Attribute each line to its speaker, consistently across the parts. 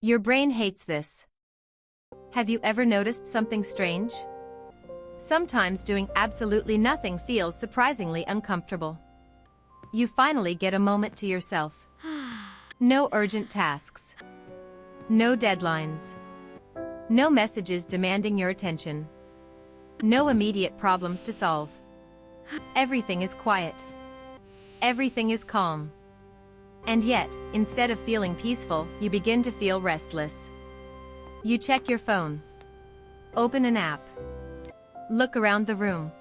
Speaker 1: Your brain hates this. Have you ever noticed something strange? Sometimes doing absolutely nothing feels surprisingly uncomfortable. You finally get a moment to yourself. No urgent tasks. No deadlines. No messages demanding your attention. No immediate problems to solve. Everything is quiet. Everything is calm. And yet, instead of feeling peaceful, you begin to feel restless. You check your phone. Open an app. Look around the room.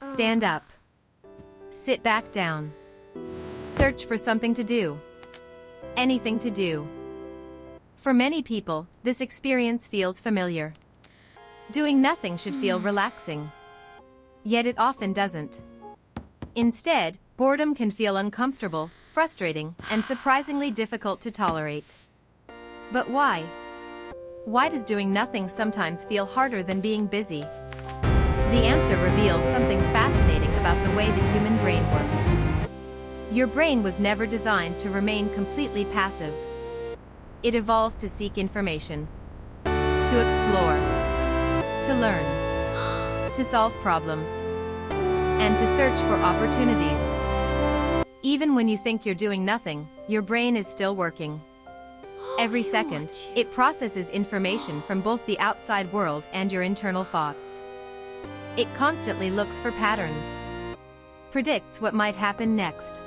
Speaker 1: Stand up. Sit back down. Search for something to do. Anything to do. For many people, this experience feels familiar. Doing nothing should feel relaxing. Yet it often doesn't. Instead, boredom can feel uncomfortable, frustrating, and surprisingly difficult to tolerate. But why? Why does doing nothing sometimes feel harder than being busy? The answer reveals something fascinating about the way the human brain works. Your brain was never designed to remain completely passive. It evolved to seek information, to explore, to learn, to solve problems, and to search for opportunities. Even when you think you're doing nothing, your brain is still working. Every second, it processes information from both the outside world and your internal thoughts. It constantly looks for patterns, predicts what might happen next,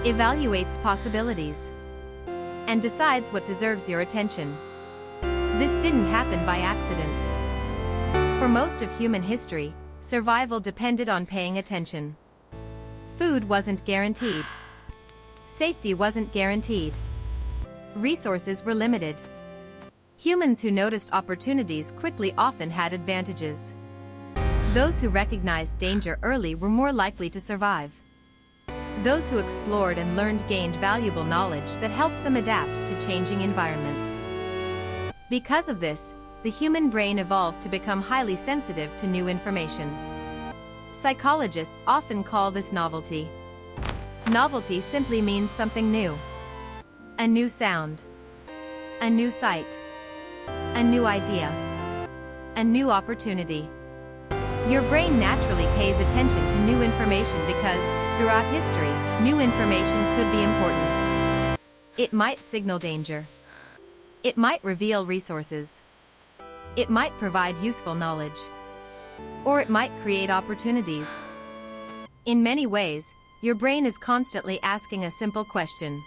Speaker 1: evaluates possibilities, and decides what deserves your attention. This didn't happen by accident. For most of human history, survival depended on paying attention. Food wasn't guaranteed. Safety wasn't guaranteed. Resources were limited. Humans who noticed opportunities quickly often had advantages. Those who recognized danger early were more likely to survive. Those who explored and learned gained valuable knowledge that helped them adapt to changing environments. Because of this, the human brain evolved to become highly sensitive to new information. Psychologists often call this novelty. Novelty simply means something new. A new sound. A new sight. A new idea. A new opportunity. Your brain naturally pays attention to new information because, throughout history, new information could be important. It might signal danger. It might reveal resources. It might provide useful knowledge. Or it might create opportunities. In many ways, your brain is constantly asking a simple question.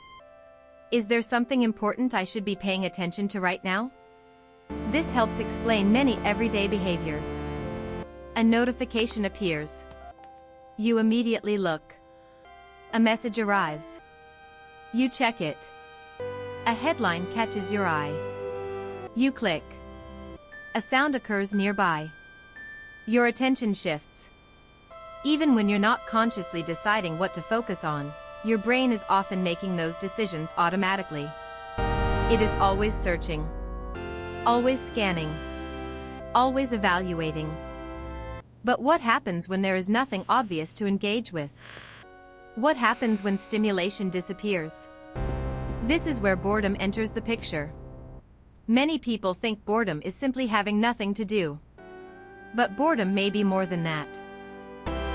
Speaker 1: Is there something important I should be paying attention to right now? This helps explain many everyday behaviors. A notification appears. You immediately look. A message arrives. You check it. A headline catches your eye. You click. A sound occurs nearby. Your attention shifts. Even when you're not consciously deciding what to focus on, your brain is often making those decisions automatically. It is always searching. Always scanning. Always evaluating. But what happens when there is nothing obvious to engage with? What happens when stimulation disappears? This is where boredom enters the picture. Many people think boredom is simply having nothing to do. But boredom may be more than that.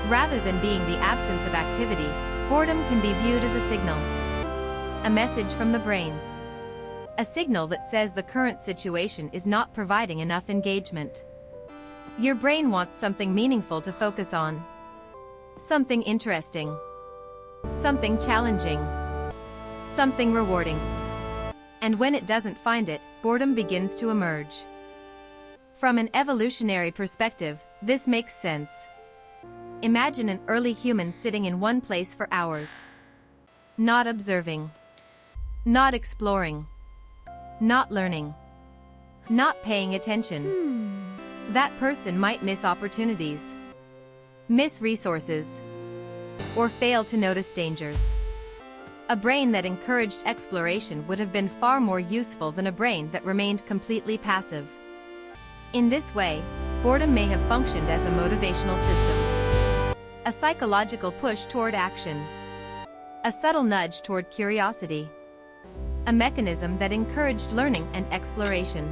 Speaker 1: Rather than being the absence of activity, boredom can be viewed as a signal. A message from the brain. A signal that says the current situation is not providing enough engagement. Your brain wants something meaningful to focus on. Something interesting. Something challenging. Something rewarding. And when it doesn't find it, boredom begins to emerge. From an evolutionary perspective, this makes sense. Imagine an early human sitting in one place for hours. Not observing. Not exploring. Not learning. Not paying attention. That person might miss opportunities, miss resources, or fail to notice dangers. A brain that encouraged exploration would have been far more useful than a brain that remained completely passive. In this way, boredom may have functioned as a motivational system. A psychological push toward action. A subtle nudge toward curiosity. a mechanism that encouraged learning and exploration.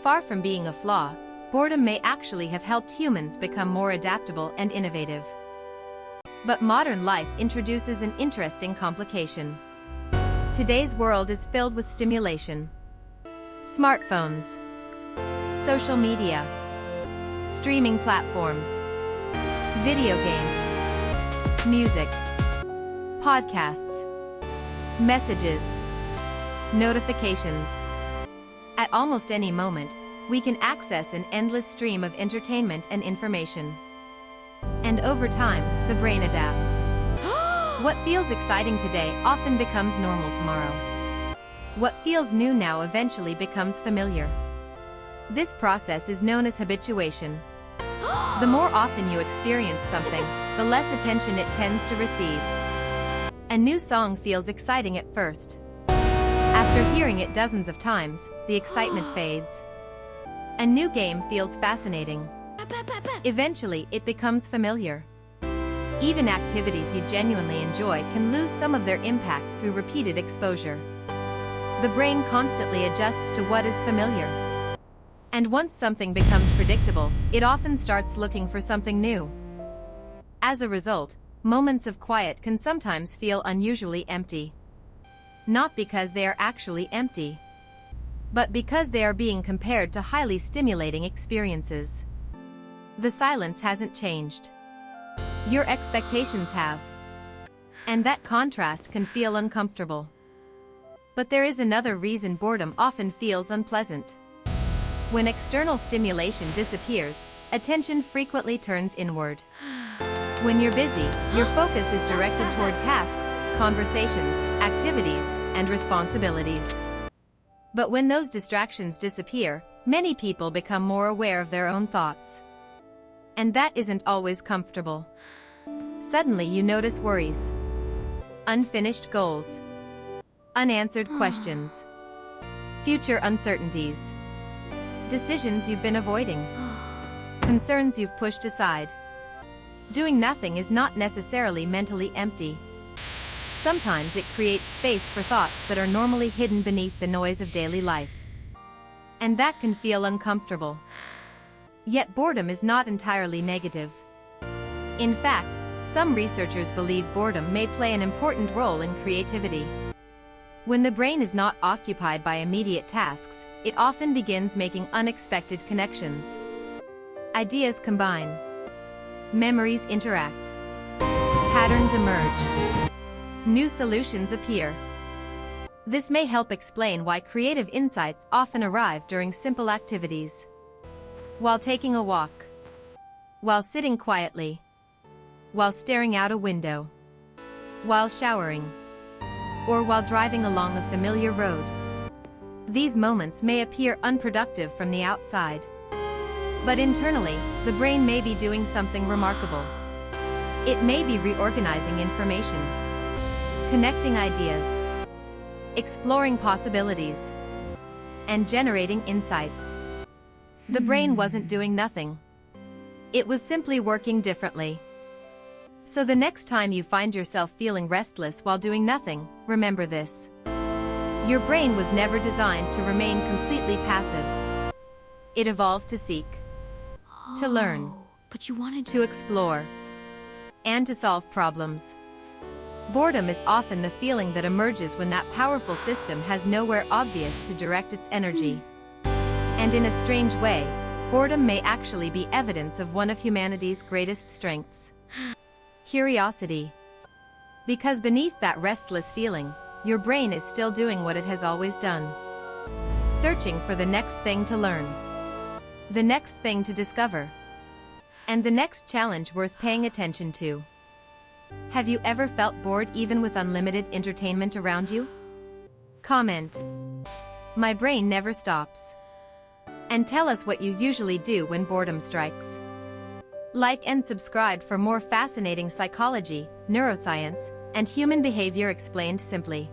Speaker 1: Far from being a flaw, boredom may actually have helped humans become more adaptable and innovative. But modern life introduces an interesting complication. Today's world is filled with stimulation. Smartphones, social media, streaming platforms, video games, music, podcasts, messages, notifications. At almost any moment, we can access an endless stream of entertainment and information. And over time, the brain adapts. What feels exciting today often becomes normal tomorrow. What feels new now eventually becomes familiar. This process is known as habituation. The more often you experience something, the less attention it tends to receive. A new song feels exciting at first. After hearing it dozens of times, the excitement fades. A new game feels fascinating. Eventually, it becomes familiar. Even activities you genuinely enjoy can lose some of their impact through repeated exposure. The brain constantly adjusts to what is familiar. And once something becomes predictable, it often starts looking for something new. As a result, moments of quiet can sometimes feel unusually empty. Not because they are actually empty, but because they are being compared to highly stimulating experiences. The silence hasn't changed. Your expectations have. And that contrast can feel uncomfortable. But there is another reason boredom often feels unpleasant. When external stimulation disappears, attention frequently turns inward. When you're busy, your focus is directed toward tasks, conversations, activities, and responsibilities. But when those distractions disappear, many people become more aware of their own thoughts. And that isn't always comfortable. Suddenly you notice worries, unfinished goals, unanswered questions, future uncertainties, decisions you've been avoiding, concerns you've pushed aside. Doing nothing is not necessarily mentally empty. Sometimes it creates space for thoughts that are normally hidden beneath the noise of daily life. And that can feel uncomfortable. Yet boredom is not entirely negative. In fact, some researchers believe boredom may play an important role in creativity. When the brain is not occupied by immediate tasks, it often begins making unexpected connections. Ideas combine. Memories interact. Patterns emerge. New solutions appear. This may help explain why creative insights often arrive during simple activities. While taking a walk. While sitting quietly. While staring out a window. While showering. Or while driving along a familiar road. These moments may appear unproductive from the outside. But internally, the brain may be doing something remarkable. It may be reorganizing information, connecting ideas, exploring possibilities, and generating insights. The brain wasn't doing nothing. It was simply working differently. So the next time you find yourself feeling restless while doing nothing, remember this. Your brain was never designed to remain completely passive. It evolved to seek, to learn,
Speaker 2: but you wanted
Speaker 1: to explore, and to solve problems. Boredom is often the feeling that emerges when that powerful system has nowhere obvious to direct its energy. And in a strange way, boredom may actually be evidence of one of humanity's greatest strengths. Curiosity. Because beneath that restless feeling, your brain is still doing what it has always done. Searching for the next thing to learn. The next thing to discover. And the next challenge worth paying attention to. Have you ever felt bored even with unlimited entertainment around you? Comment. My brain never stops. And tell us what you usually do when boredom strikes. Like and subscribe for more fascinating psychology, neuroscience, and human behavior explained simply.